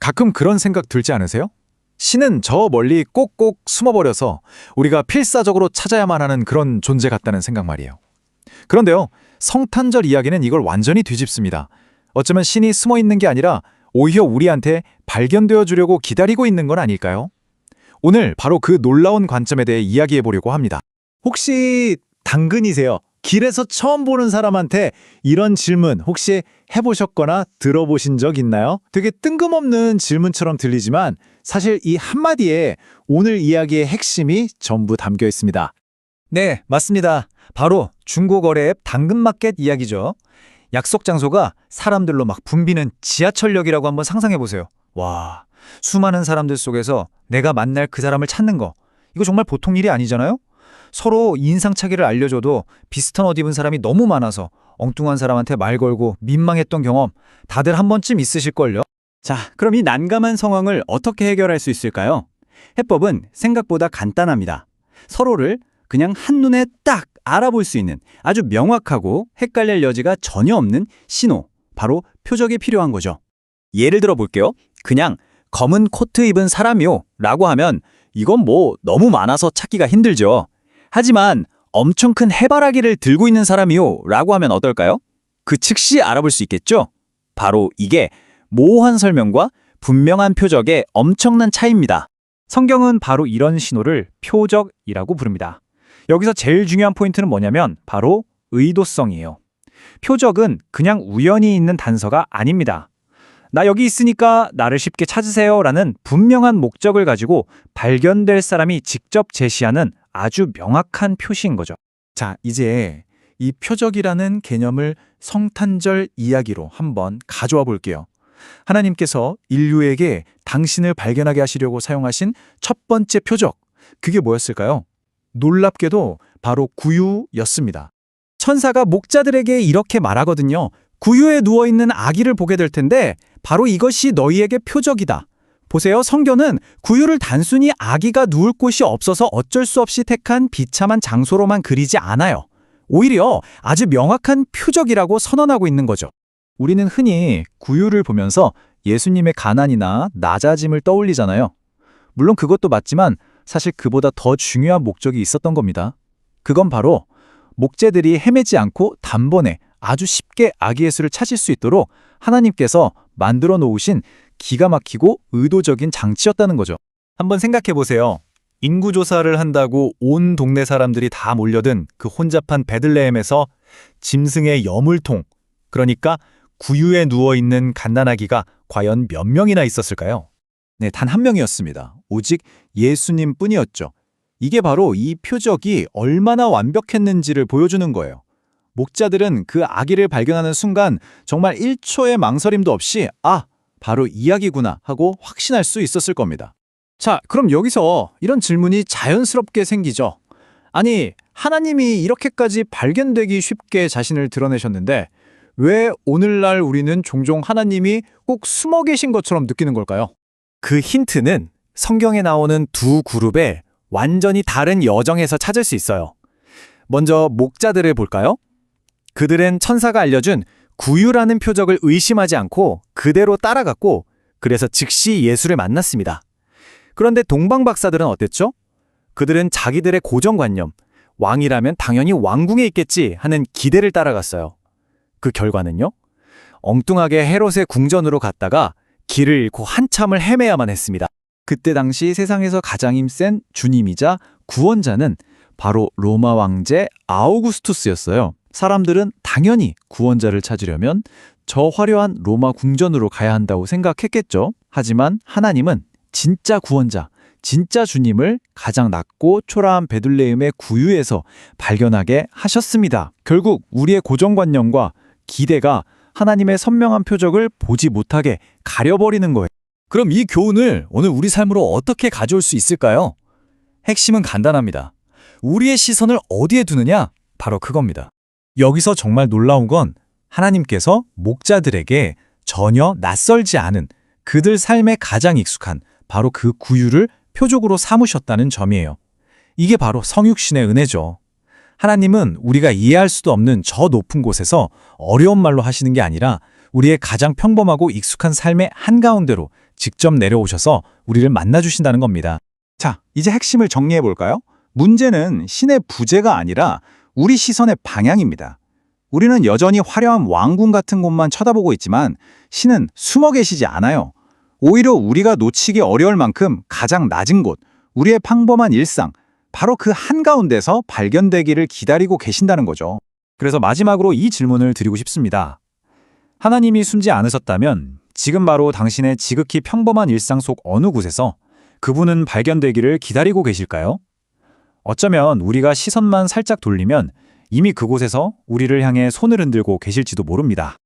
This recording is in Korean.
가끔 그런 생각 들지 않으세요? 신은 저 멀리 꼭꼭 숨어버려서 우리가 필사적으로 찾아야만 하는 그런 존재 같다는 생각 말이에요. 그런데요, 성탄절 이야기는 이걸 완전히 뒤집습니다. 어쩌면 신이 숨어 있는 게 아니라 오히려 우리한테 발견되어 주려고 기다리고 있는 건 아닐까요? 오늘 바로 그 놀라운 관점에 대해 이야기해 보려고 합니다. 혹시 당근이세요? 길에서 처음 보는 사람한테 이런 질문 혹시 해보셨거나 들어보신 적 있나요? 되게 뜬금없는 질문처럼 들리지만 사실 이 한마디에 오늘 이야기의 핵심이 전부 담겨 있습니다. 네, 맞습니다. 바로 중고거래 앱 당근마켓 이야기죠. 약속 장소가 사람들로 막 붐비는 지하철역이라고 한번 상상해보세요. 와, 수많은 사람들 속에서 내가 만날 그 사람을 찾는 거, 이거 정말 보통 일이 아니잖아요? 서로 인상착의를 알려줘도 비슷한 옷 입은 사람이 너무 많아서 엉뚱한 사람한테 말 걸고 민망했던 경험 다들 한 번쯤 있으실걸요? 자, 그럼 이 난감한 상황을 어떻게 해결할 수 있을까요? 해법은 생각보다 간단합니다. 서로를 그냥 한눈에 딱 알아볼 수 있는 아주 명확하고 헷갈릴 여지가 전혀 없는 신호, 바로 표적이 필요한 거죠. 예를 들어 볼게요. 그냥 검은 코트 입은 사람이요 라고 하면 이건 뭐 너무 많아서 찾기가 힘들죠. 하지만 엄청 큰 해바라기를 들고 있는 사람이요 라고 하면 어떨까요? 그 즉시 알아볼 수 있겠죠? 바로 이게 모호한 설명과 분명한 표적의 엄청난 차이입니다. 성경은 바로 이런 신호를 표적이라고 부릅니다. 여기서 제일 중요한 포인트는 뭐냐면 바로 의도성이에요. 표적은 그냥 우연히 있는 단서가 아닙니다. 나 여기 있으니까 나를 쉽게 찾으세요 라는 분명한 목적을 가지고 발견될 사람이 직접 제시하는 아주 명확한 표시인 거죠. 자, 이제 이 표적이라는 개념을 성탄절 이야기로 한번 가져와 볼게요. 하나님께서 인류에게 당신을 발견하게 하시려고 사용하신 첫 번째 표적, 그게 뭐였을까요? 놀랍게도 바로 구유였습니다. 천사가 목자들에게 이렇게 말하거든요. 구유에 누워있는 아기를 보게 될 텐데 바로 이것이 너희에게 표적이다. 보세요. 성경은 구유를 단순히 아기가 누울 곳이 없어서 어쩔 수 없이 택한 비참한 장소로만 그리지 않아요. 오히려 아주 명확한 표적이라고 선언하고 있는 거죠. 우리는 흔히 구유를 보면서 예수님의 가난이나 낮아짐을 떠올리잖아요. 물론 그것도 맞지만 사실 그보다 더 중요한 목적이 있었던 겁니다. 그건 바로 목재들이 헤매지 않고 단번에 아주 쉽게 아기 예수를 찾을 수 있도록 하나님께서 만들어 놓으신 기가 막히고 의도적인 장치였다는 거죠. 한번 생각해 보세요. 인구조사를 한다고 온 동네 사람들이 다 몰려든 그 혼잡한 베들레헴에서 짐승의 여물통, 그러니까 구유에 누워있는 갓난아기가 과연 몇 명이나 있었을까요? 네, 단 한 명이었습니다. 오직 예수님 뿐이었죠. 이게 바로 이 표적이 얼마나 완벽했는지를 보여주는 거예요. 목자들은 그 아기를 발견하는 순간 정말 1초의 망설임도 없이 바로 이 아기구나 하고 확신할 수 있었을 겁니다. 자, 그럼 여기서 이런 질문이 자연스럽게 생기죠. 아니, 하나님이 이렇게까지 발견되기 쉽게 자신을 드러내셨는데 왜 오늘날 우리는 종종 하나님이 꼭 숨어 계신 것처럼 느끼는 걸까요? 그 힌트는 성경에 나오는 두 그룹의 완전히 다른 여정에서 찾을 수 있어요. 먼저 목자들을 볼까요? 그들은 천사가 알려준 구유라는 표적을 의심하지 않고 그대로 따라갔고 그래서 즉시 예수를 만났습니다. 그런데 동방박사들은 어땠죠? 그들은 자기들의 고정관념, 왕이라면 당연히 왕궁에 있겠지 하는 기대를 따라갔어요. 그 결과는요? 엉뚱하게 헤롯의 궁전으로 갔다가 길을 잃고 한참을 헤매야만 했습니다. 그때 당시 세상에서 가장 힘센 주님이자 구원자는 바로 로마 왕제 아우구스투스였어요. 사람들은 당연히 구원자를 찾으려면 저 화려한 로마 궁전으로 가야 한다고 생각했겠죠. 하지만 하나님은 진짜 구원자, 진짜 주님을 가장 낮고 초라한 베들레헴의 구유에서 발견하게 하셨습니다. 결국 우리의 고정관념과 기대가 하나님의 선명한 표적을 보지 못하게 가려버리는 거예요. 그럼 이 교훈을 오늘 우리 삶으로 어떻게 가져올 수 있을까요? 핵심은 간단합니다. 우리의 시선을 어디에 두느냐? 바로 그겁니다. 여기서 정말 놀라운 건 하나님께서 목자들에게 전혀 낯설지 않은 그들 삶에 가장 익숙한 바로 그 구유를 표적으로 삼으셨다는 점이에요. 이게 바로 성육신의 은혜죠. 하나님은 우리가 이해할 수도 없는 저 높은 곳에서 어려운 말로 하시는 게 아니라 우리의 가장 평범하고 익숙한 삶의 한가운데로 직접 내려오셔서 우리를 만나주신다는 겁니다. 자, 이제 핵심을 정리해 볼까요? 문제는 신의 부재가 아니라 우리 시선의 방향입니다. 우리는 여전히 화려한 왕궁 같은 곳만 쳐다보고 있지만 신은 숨어 계시지 않아요. 오히려 우리가 놓치기 어려울 만큼 가장 낮은 곳, 우리의 평범한 일상, 바로 그 한가운데서 발견되기를 기다리고 계신다는 거죠. 그래서 마지막으로 이 질문을 드리고 싶습니다. 하나님이 숨지 않으셨다면 지금 바로 당신의 지극히 평범한 일상 속 어느 곳에서 그분은 발견되기를 기다리고 계실까요? 어쩌면 우리가 시선만 살짝 돌리면 이미 그곳에서 우리를 향해 손을 흔들고 계실지도 모릅니다.